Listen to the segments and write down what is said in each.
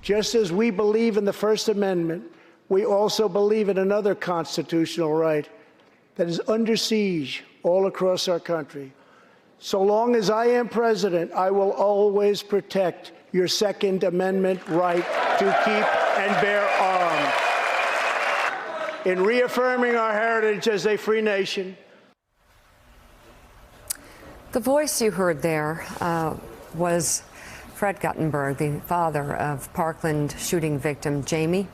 Just as we believe in the First Amendment, we also believe in another constitutional right that is under siege all across our country. So long as I am president, I will always protect your Second Amendment right to keep and bear arms. In reaffirming our heritage as a free nation. The voice you heard there was Fred Guttenberg, the father of Parkland shooting victim Jamie.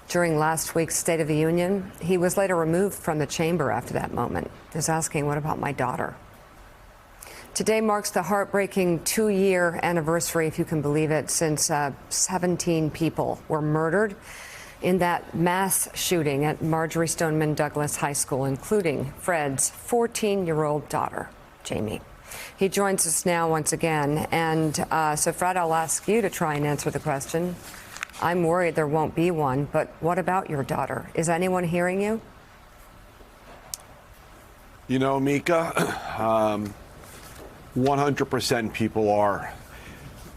During last week's State of the Union, he was later removed from the chamber after that moment. Just asking, what about my daughter? Today marks the heartbreaking 2-year anniversary, if you can believe it, since 17 people were murdered in that mass shooting at Marjory Stoneman Douglas High School, including Fred's 14-year-old daughter, Jamie. He joins us now once again. And so, Fred, I'll ask you to try and answer the question. I'm worried there won't be one, but what about your daughter? Is anyone hearing you? You know, Mika, 100% people are.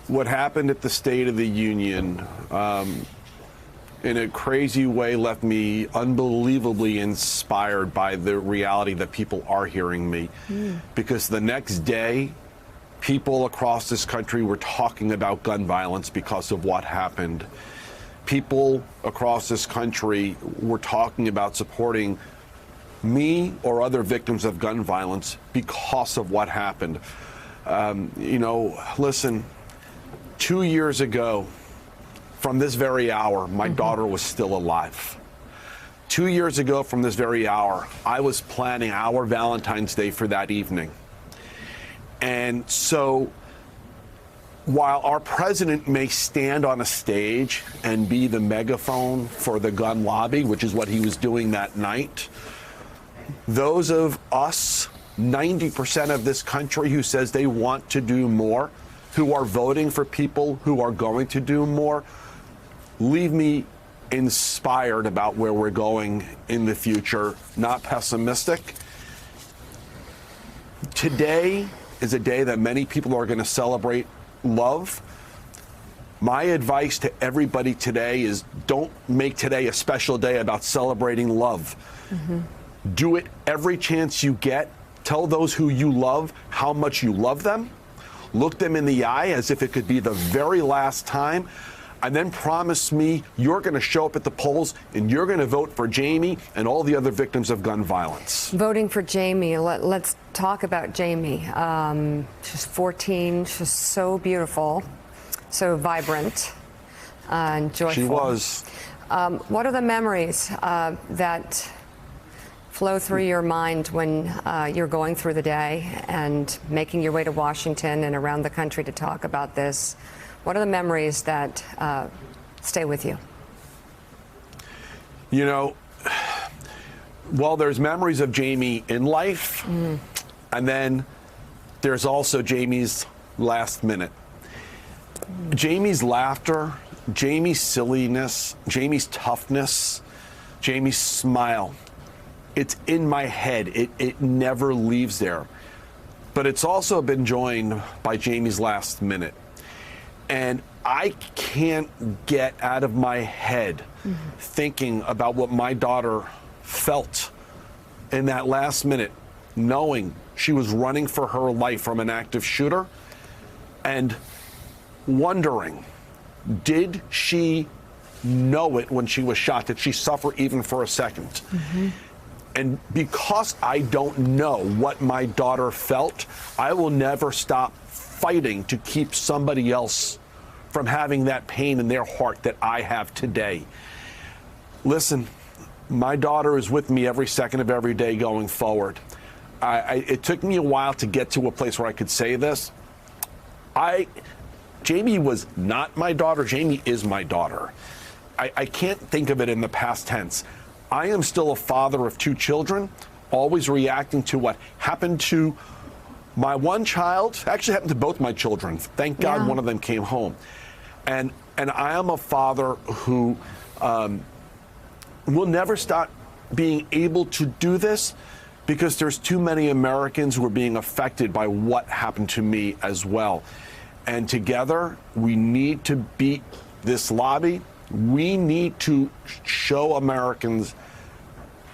What happened at the State of the Union, in a crazy way, left me unbelievably inspired by the reality that people are hearing me. Because the next day, people across this country were talking about gun violence because of what happened. People across this country were talking about supporting me or other victims of gun violence because of what happened. You know, listen, 2 years ago, from this very hour, my daughter was still alive. 2 years ago from this very hour, I was planning our Valentine's Day for that evening. And so while our president may stand on a stage and be the megaphone for the gun lobby, which is what he was doing that night, those of us, 90% of this country who says they want to do more, who are voting for people who are going to do more, leave me inspired about where we're going in the future, not pessimistic. Today is a day that many people are going to celebrate love. My advice to everybody today is don't make today a special day about celebrating love. Do it every chance you get. Tell those who you love how much you love them. Look them in the eye as if it could be the very last time. And then promise me you're going to show up at the polls and you're going to vote for Jamie and all the other victims of gun violence. Voting for Jamie. Let's talk about Jamie. She's 14. She's so beautiful, so vibrant and joyful. She was. What are the memories that flow through your mind when you're going through the day and making your way to Washington and around the country to talk about this? What are the memories that stay with you? You know, well, there's memories of Jamie in life, and then there's also Jamie's last minute. Jamie's laughter, Jamie's silliness, Jamie's toughness, Jamie's smile. It's in my head. It never leaves there. But it's also been joined by Jamie's last minute. And I can't get out of my head thinking about what my daughter felt in that last minute, knowing she was running for her life from an active shooter, and wondering, did she know it when she was shot? Did she suffer even for a second? And because I don't know what my daughter felt, I will never stop fighting to keep somebody else from having that pain in their heart that I have today. Listen, my daughter is with me every second of every day going forward. It took me a while to get to a place where I could say this. Jamie was not my daughter. Jamie is my daughter. I can't think of it in the past tense. I am still a father of 2 children, always reacting to what happened to my one child. Actually happened to both my children. Thank God one of them came home. And I am a father who will never stop being able to do this, because there's too many Americans who are being affected by what happened to me as well. And together, we need to beat this lobby, we need to show Americans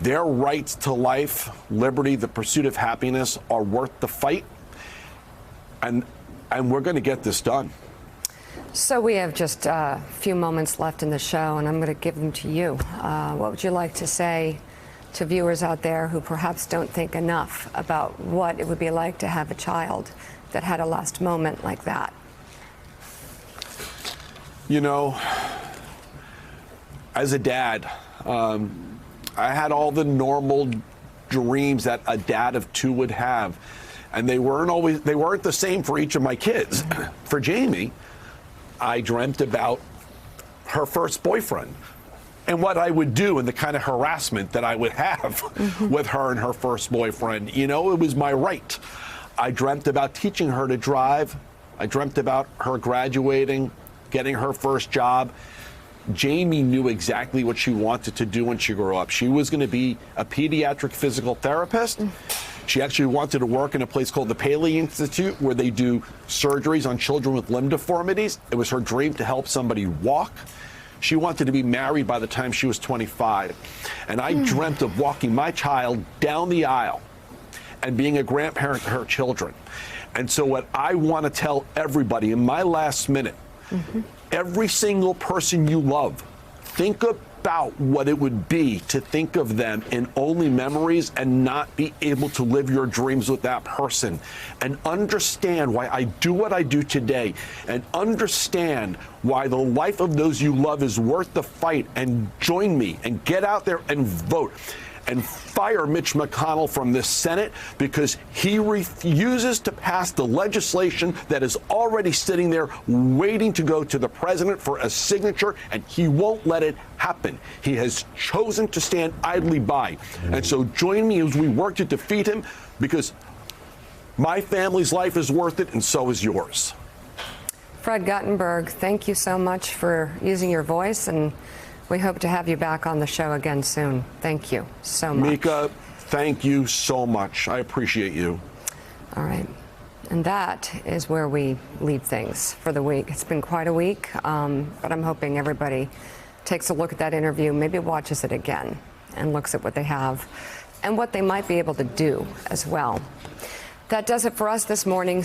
their rights to life, liberty, the pursuit of happiness are worth the fight. And we're going to get this done. So we have just a few moments left in the show, and I'm going to give them to you. What would you like to say to viewers out there who perhaps don't think enough about what it would be like to have a child that had a last moment like that? You know, as a dad, I had all the normal dreams that a dad of two would have. And they weren't the same for each of my kids. For Jamie, I dreamt about her first boyfriend and what I would do and the kind of harassment that I would have with her and her first boyfriend. You know, it was my right. I dreamt about teaching her to drive. I dreamt about her graduating, getting her first job. Jamie knew exactly what she wanted to do when she grew up. She was going to be a pediatric physical therapist. She actually wanted to work in a place called the Paley Institute, where they do surgeries on children with limb deformities. It was her dream to help somebody walk. She wanted to be married by the time she was 25. And I dreamt of walking my child down the aisle and being a grandparent to her children. And so what I want to tell everybody in my last minute, every single person you love, think about what it would be to think of them in only memories and not be able to live your dreams with that person. And understand why I do what I do today, and understand why the life of those you love is worth the fight. And join me and get out there and vote. And fire Mitch McConnell from this Senate, because he refuses to pass the legislation that is already sitting there waiting to go to the president for a signature, and he won't let it happen. He has chosen to stand idly by. And so join me as we work to defeat him, because my family's life is worth it, and so is yours. Fred Guttenberg, thank you so much for using your voice, and we hope to have you back on the show again soon. Thank you so much. Mika, thank you so much. I appreciate you. All right. And that is where we leave things for the week. It's been quite a week, but I'm hoping everybody takes a look at that interview, maybe watches it again, and looks at what they have and what they might be able to do as well. That does it for us this morning.